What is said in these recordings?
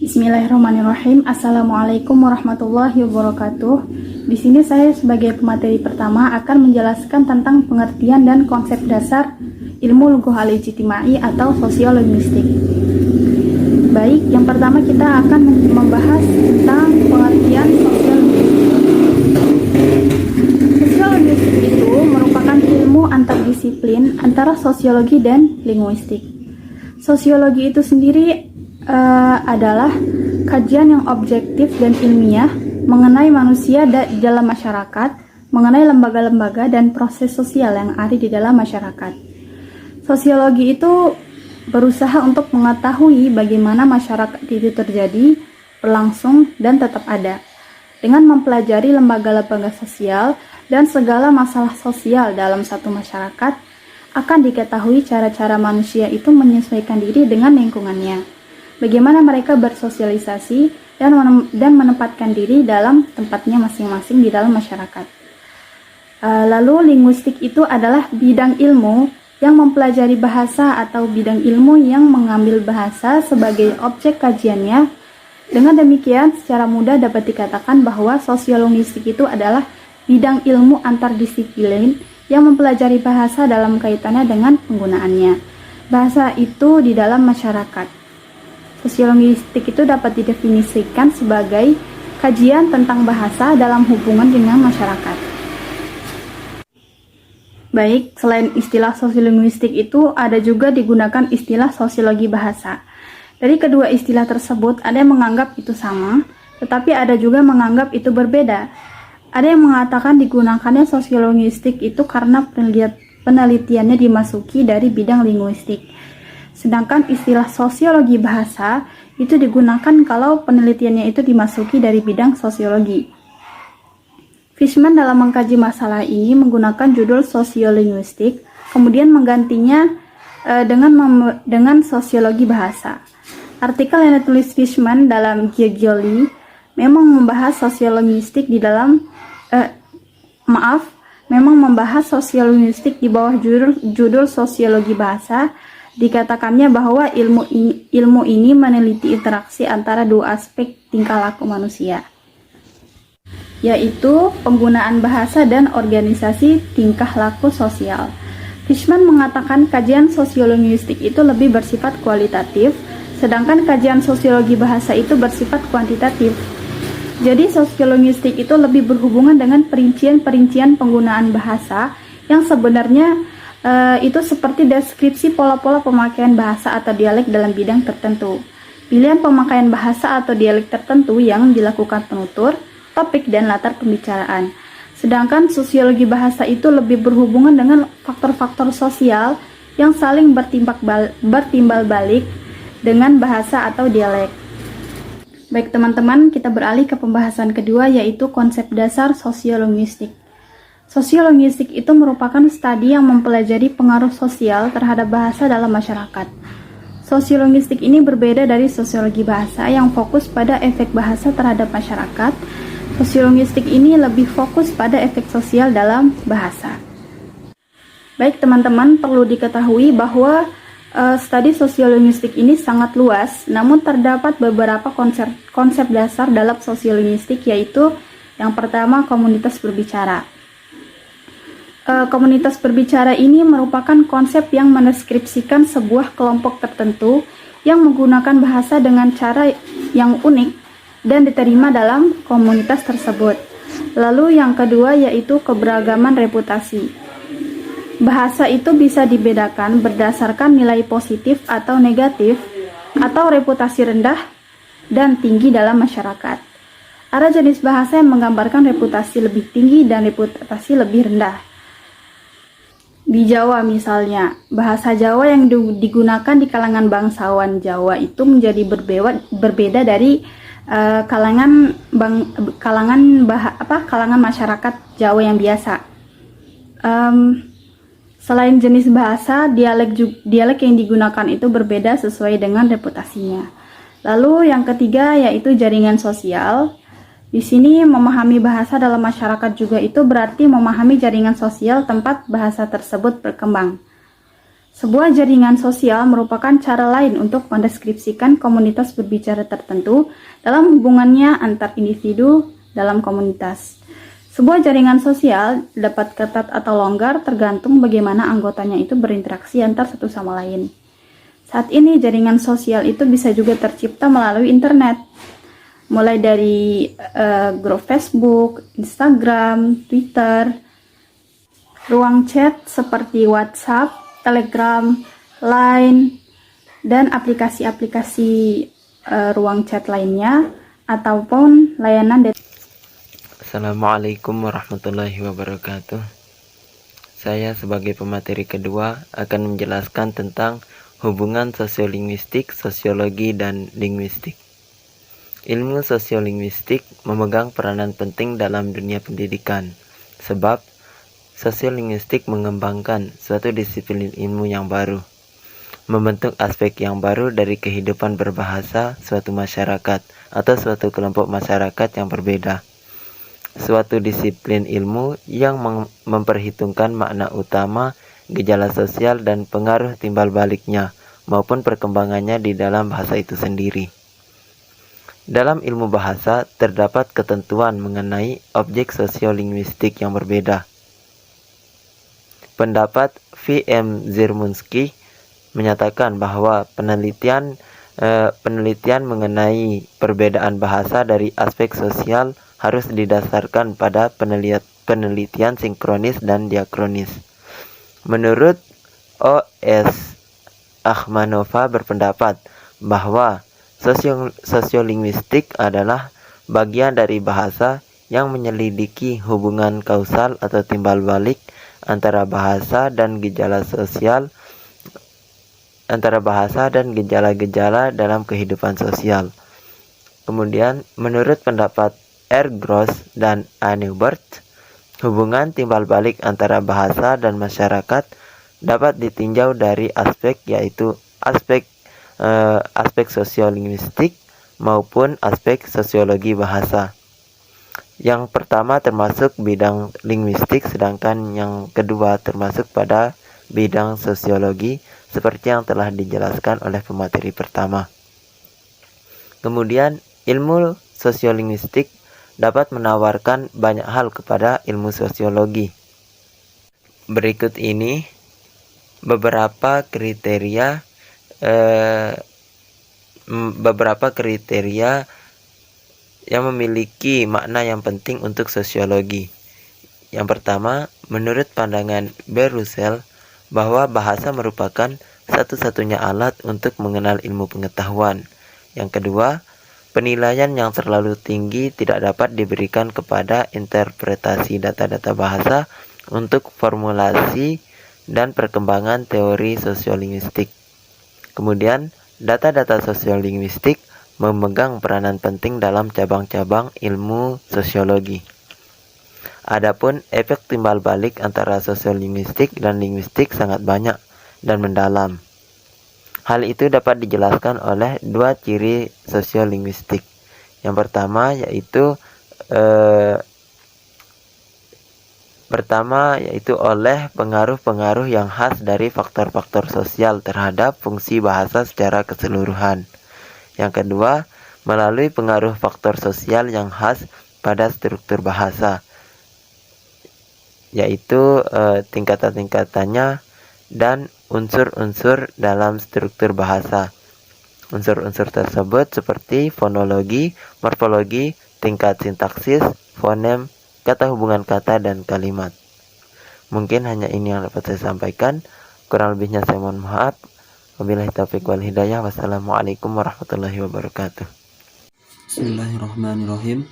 Bismillahirrahmanirrahim. Assalamualaikum warahmatullahi wabarakatuh. Di sini saya sebagai pemateri pertama akan menjelaskan tentang pengertian dan konsep dasar ilmu lughah al-ijtimai atau sosiolinguistik. Baik, yang pertama kita akan membahas tentang pengertian sosiolinguistik. Sosiolinguistik itu merupakan ilmu antardisiplin antara sosiologi dan linguistik. Sosiologi itu sendiri adalah kajian yang objektif dan ilmiah mengenai manusia dalam masyarakat, mengenai lembaga-lembaga dan proses sosial yang ada di dalam masyarakat. Sosiologi itu berusaha untuk mengetahui bagaimana masyarakat itu terjadi, berlangsung, dan tetap ada. Dengan mempelajari lembaga-lembaga sosial dan segala masalah sosial dalam satu masyarakat, akan diketahui cara-cara manusia itu menyesuaikan diri dengan lingkungannya. Bagaimana mereka bersosialisasi dan menempatkan diri dalam tempatnya masing-masing di dalam masyarakat. Lalu linguistik itu adalah bidang ilmu yang mempelajari bahasa atau bidang ilmu yang mengambil bahasa sebagai objek kajiannya. Dengan demikian, secara mudah dapat dikatakan bahwa sosiolinguistik itu adalah bidang ilmu antardisiplin yang mempelajari bahasa dalam kaitannya dengan penggunaannya. Bahasa itu di dalam masyarakat. Sosiolinguistik itu dapat didefinisikan sebagai kajian tentang bahasa dalam hubungan dengan masyarakat. Baik, selain istilah sosiolinguistik itu ada juga digunakan istilah sosiologi bahasa. Dari kedua istilah tersebut ada yang menganggap itu sama, tetapi ada juga menganggap itu berbeda. Ada yang mengatakan digunakannya sosiolinguistik itu karena penelitiannya dimasuki dari bidang linguistik. Sedangkan istilah sosiologi bahasa itu digunakan kalau penelitiannya itu dimasuki dari bidang sosiologi. Fishman dalam mengkaji masalah ini menggunakan judul sosiolinguistik, kemudian menggantinya dengan sosiologi bahasa. Artikel yang ditulis Fishman dalam Giorgioli memang membahas sosiolinguistik di dalam membahas sosiolinguistik di bawah judul sosiologi bahasa. Dikatakannya bahwa ilmu ini meneliti interaksi antara dua aspek tingkah laku manusia, yaitu penggunaan bahasa dan organisasi tingkah laku sosial. Fishman mengatakan kajian sosiolinguistik itu lebih bersifat kualitatif, sedangkan kajian sosiologi bahasa itu bersifat kuantitatif. Jadi sosiolinguistik itu lebih berhubungan dengan perincian-perincian penggunaan bahasa yang sebenarnya itu seperti deskripsi pola-pola pemakaian bahasa atau dialek dalam bidang tertentu. Pilihan pemakaian bahasa atau dialek tertentu yang dilakukan penutur, topik, dan latar pembicaraan. Sedangkan sosiologi bahasa itu lebih berhubungan dengan faktor-faktor sosial yang saling bertimbal balik dengan bahasa atau dialek. Baik teman-teman, kita beralih ke pembahasan kedua, yaitu konsep dasar sosiolinguistik. Sosiolinguistik itu merupakan studi yang mempelajari pengaruh sosial terhadap bahasa dalam masyarakat. Sosiolinguistik ini berbeda dari sosiologi bahasa yang fokus pada efek bahasa terhadap masyarakat. Sosiolinguistik ini lebih fokus pada efek sosial dalam bahasa. Baik teman-teman, perlu diketahui bahwa studi sosiolinguistik ini sangat luas, namun terdapat beberapa konsep dasar dalam sosiolinguistik, yaitu yang pertama, komunitas berbicara. Komunitas berbicara ini merupakan konsep yang mendeskripsikan sebuah kelompok tertentu yang menggunakan bahasa dengan cara yang unik dan diterima dalam komunitas tersebut. Lalu yang kedua yaitu keberagaman reputasi. Bahasa itu bisa dibedakan berdasarkan nilai positif atau negatif, atau reputasi rendah dan tinggi dalam masyarakat. Ada jenis bahasa yang menggambarkan reputasi lebih tinggi dan reputasi lebih rendah. Di Jawa misalnya, bahasa Jawa yang digunakan di kalangan bangsawan Jawa itu menjadi berbeda dari kalangan masyarakat Jawa yang biasa. Selain jenis bahasa, dialek yang digunakan itu berbeda sesuai dengan reputasinya. Lalu yang ketiga yaitu jaringan sosial. Di sini memahami bahasa dalam masyarakat juga itu berarti memahami jaringan sosial tempat bahasa tersebut berkembang. Sebuah jaringan sosial merupakan cara lain untuk mendeskripsikan komunitas berbicara tertentu dalam hubungannya antar individu dalam komunitas. Sebuah jaringan sosial dapat ketat atau longgar tergantung bagaimana anggotanya itu berinteraksi antar satu sama lain. Saat ini jaringan sosial itu bisa juga tercipta melalui internet, mulai dari grup Facebook, Instagram, Twitter, ruang chat seperti WhatsApp, Telegram, Line, dan aplikasi-aplikasi ruang chat lainnya, ataupun layanan Assalamualaikum warahmatullahi wabarakatuh. Saya sebagai pemateri kedua akan menjelaskan tentang hubungan sosiolinguistik, sosiologi, dan linguistik. Ilmu sosiolinguistik memegang peranan penting dalam dunia pendidikan, sebab sosiolinguistik mengembangkan suatu disiplin ilmu yang baru, membentuk aspek yang baru dari kehidupan berbahasa suatu masyarakat atau suatu kelompok masyarakat yang berbeda. Suatu disiplin ilmu yang memperhitungkan makna utama, gejala sosial, dan pengaruh timbal baliknya maupun perkembangannya di dalam bahasa itu sendiri. Dalam ilmu bahasa terdapat ketentuan mengenai objek sosiolinguistik yang berbeda. Pendapat V.M. Zermunsky menyatakan bahwa penelitian mengenai perbedaan bahasa dari aspek sosial harus didasarkan pada penelitian sinkronis dan diakronis. Menurut O.S. Akhmanova berpendapat bahwa sosiolinguistik adalah bagian dari bahasa yang menyelidiki hubungan kausal atau timbal balik antara bahasa dan gejala-gejala dalam kehidupan sosial. Kemudian, menurut pendapat R. Gross dan A. Neubert, hubungan timbal balik antara bahasa dan masyarakat dapat ditinjau dari aspek, yaitu aspek sosiolinguistik maupun aspek sosiologi bahasa. Yang pertama termasuk bidang linguistik, sedangkan yang kedua termasuk pada bidang sosiologi, seperti yang telah dijelaskan oleh pemateri pertama. Kemudian, ilmu sosiolinguistik dapat menawarkan banyak hal kepada ilmu sosiologi. Berikut ini beberapa kriteria yang memiliki makna yang penting untuk sosiologi. Yang pertama, menurut pandangan Berussel, bahwa bahasa merupakan satu-satunya alat untuk mengenal ilmu pengetahuan. Yang kedua, penilaian yang terlalu tinggi tidak dapat diberikan kepada interpretasi data-data bahasa untuk formulasi dan perkembangan teori sosiolinguistik. Kemudian, data-data sosiolinguistik memegang peranan penting dalam cabang-cabang ilmu sosiologi. Adapun efek timbal balik antara sosiolinguistik dan linguistik sangat banyak dan mendalam. Hal itu dapat dijelaskan oleh dua ciri sosiolinguistik. Yang pertama yaitu oleh pengaruh-pengaruh yang khas dari faktor-faktor sosial terhadap fungsi bahasa secara keseluruhan. Yang kedua, melalui pengaruh faktor sosial yang khas pada struktur bahasa, yaitu tingkatan-tingkatannya dan unsur-unsur dalam struktur bahasa. Unsur-unsur tersebut seperti fonologi, morfologi, tingkat sintaksis, fonem, kata hubungan kata, dan kalimat. Mungkin hanya ini yang dapat saya sampaikan. Kurang lebihnya saya mohon maaf. Wabillahi taufiq wal hidayah. Wassalamualaikum warahmatullahi wabarakatuh. Bismillahirrahmanirrahim.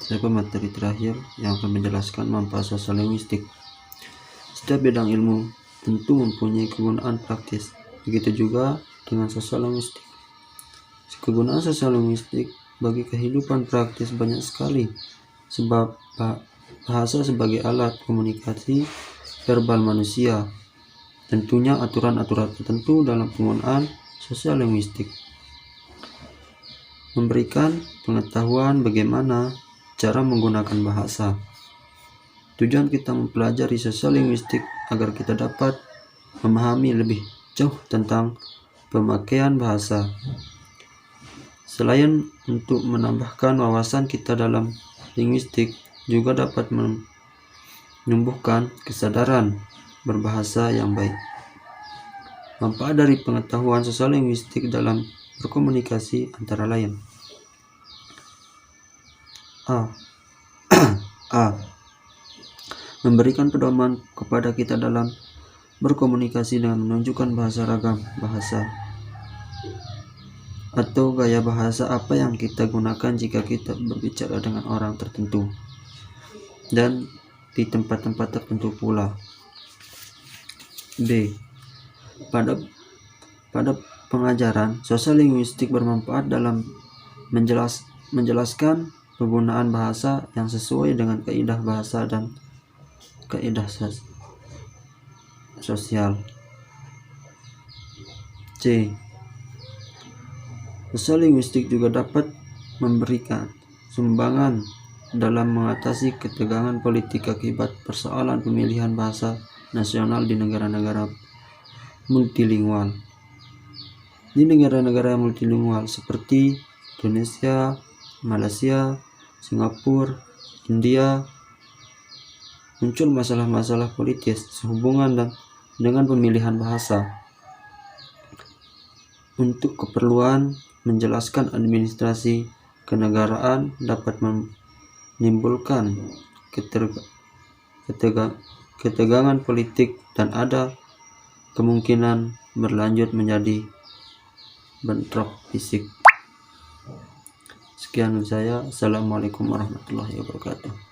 Saya pemateri terakhir yang akan menjelaskan manfaat sosiolinguistik. Setiap bidang ilmu tentu mempunyai kegunaan praktis. Begitu juga dengan sosiolinguistik. Kegunaan sosiolinguistik bagi kehidupan praktis banyak sekali, sebab bahasa sebagai alat komunikasi verbal manusia. Tentunya aturan-aturan tertentu dalam penggunaan sosiolinguistik memberikan pengetahuan bagaimana cara menggunakan bahasa. Tujuan kita mempelajari sosiolinguistik agar kita dapat memahami lebih jauh tentang pemakaian bahasa. Selain untuk menambahkan wawasan kita dalam linguistik, juga dapat menumbuhkan kesadaran berbahasa yang baik. Manfaat dari pengetahuan sosiolinguistik dalam berkomunikasi antara lain: A. Memberikan pedoman kepada kita dalam berkomunikasi dengan menunjukkan ragam bahasa atau gaya bahasa apa yang kita gunakan jika kita berbicara dengan orang tertentu dan di tempat-tempat tertentu pula. B. Pada pengajaran, sosiolinguistik bermanfaat dalam menjelaskan penggunaan bahasa yang sesuai dengan kaidah bahasa dan kaidah sosial. C. Sosiolinguistik juga dapat memberikan sumbangan dalam mengatasi ketegangan politik akibat persoalan pemilihan bahasa nasional di negara-negara multilingual. Di negara-negara multilingual seperti Indonesia, Malaysia, Singapura, India, muncul masalah-masalah politis sehubungan dengan pemilihan bahasa. Untuk keperluan menjelaskan administrasi kenegaraan dapat menimbulkan ketegangan politik dan ada kemungkinan berlanjut menjadi bentrok fisik. Sekian dari saya. Assalamualaikum warahmatullahi wabarakatuh.